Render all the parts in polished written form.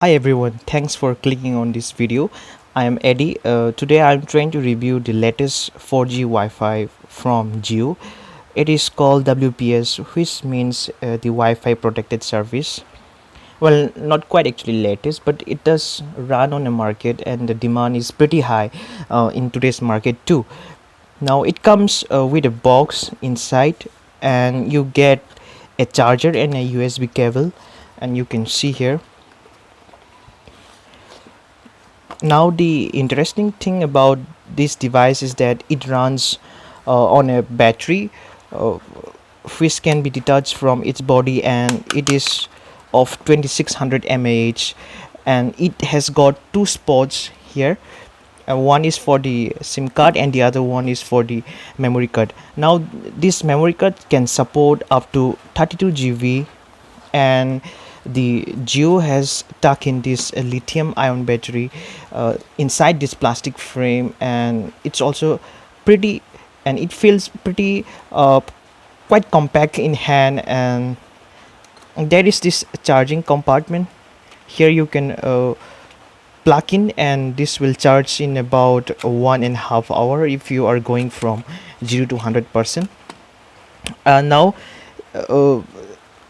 Hi everyone, thanks for clicking on this video. I am Eddie. Today I'm trying to review the latest 4G Wi-Fi from Jio. It is called WPS, which means the Wi-Fi protected service. Well, not quite actually latest, but it does run on a market and the demand is pretty high in today's market too. Now it comes with a box inside and you get a charger and a USB cable, and you can see here. Now the interesting thing about this device is that it runs on a battery, uh, which can be detached from its body, and it is of 2600 mAh, and it has got two spots here. One is for the SIM card and the other one is for the memory card. Now this memory card can support up to 32 GB, and the Geo has tucked in this lithium ion battery inside this plastic frame, and it's also pretty, and it feels pretty quite compact in hand. And there is this charging compartment here. You can plug in and this will charge in about 1.5 hours if you are going from 0 to 100%. Now uh,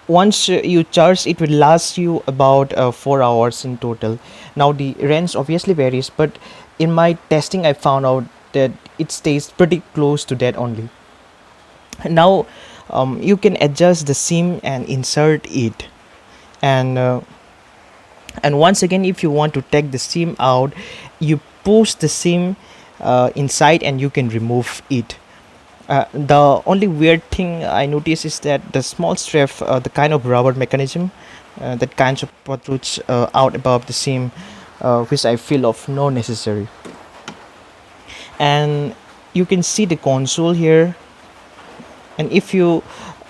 once you charge, it will last you about 4 hours in total. Now the range obviously varies, but in my testing I found out that it stays pretty close to that only. Now you can adjust the sim and insert it, and once again, if you want to take the sim out, you push the sim inside and you can remove it. The only weird thing I notice is that the small strap, the kind of rubber mechanism that kind of protrudes out above the seam, which I feel of no necessary. And you can see the console here, and if you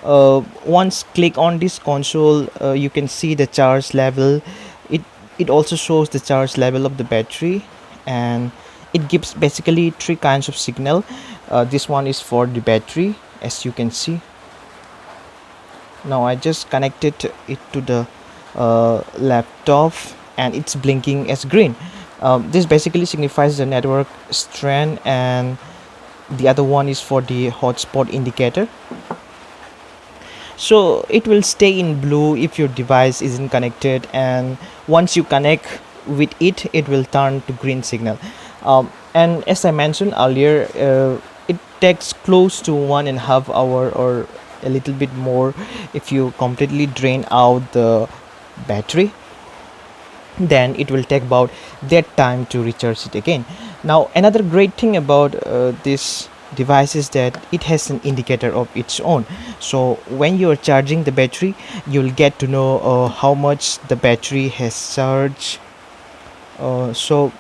once click on this console, you can see the charge level. It also shows the charge level of the battery, and it gives basically three kinds of signal. This one is for the battery, as you can see. Now I just connected it to the laptop, and it's blinking as green. This basically signifies the network strength, and the other one is for the hotspot indicator. So it will stay in blue if your device isn't connected, and once you connect with it, it will turn to green signal. And as I mentioned earlier, it takes close to 1.5 hour or a little bit more if you completely drain out the battery. Then it will take about that time to recharge it again. Now another great thing about this device is that it has an indicator of its own. So when you are charging the battery, you'll get to know how much the battery has charged. So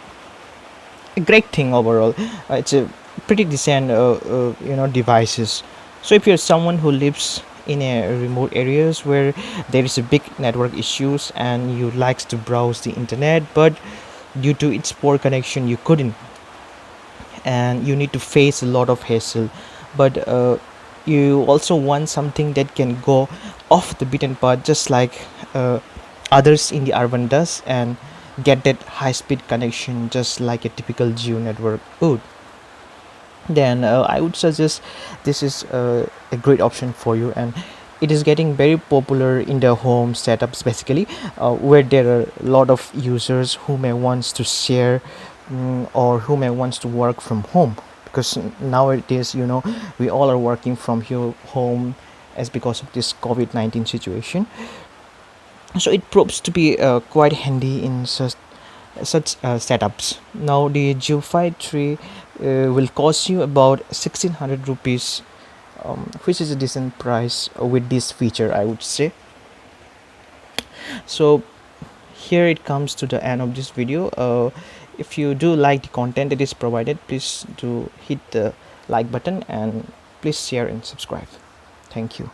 a great thing overall. It's a pretty decent devices. So if you're someone who lives in a remote areas where there is a big network issues and you likes to browse the internet, but due to its poor connection you couldn't, and you need to face a lot of hassle, but you also want something that can go off the beaten path, just like others in the urban does, and get that high speed connection just like a typical geo network would, then I would suggest this is a great option for you. And it is getting very popular in the home setups, basically where there are a lot of users who may wants to share, or who may wants to work from home, because nowadays we all are working from home as because of this COVID-19 situation. So it proves to be quite handy in such setups. Now the Jiofi 3 will cost you about 1600 rupees, which is a decent price with this feature, I would say. So here it comes to the end of this video. If you do like the content that is provided, please do hit the like button, and please share and subscribe. Thank you.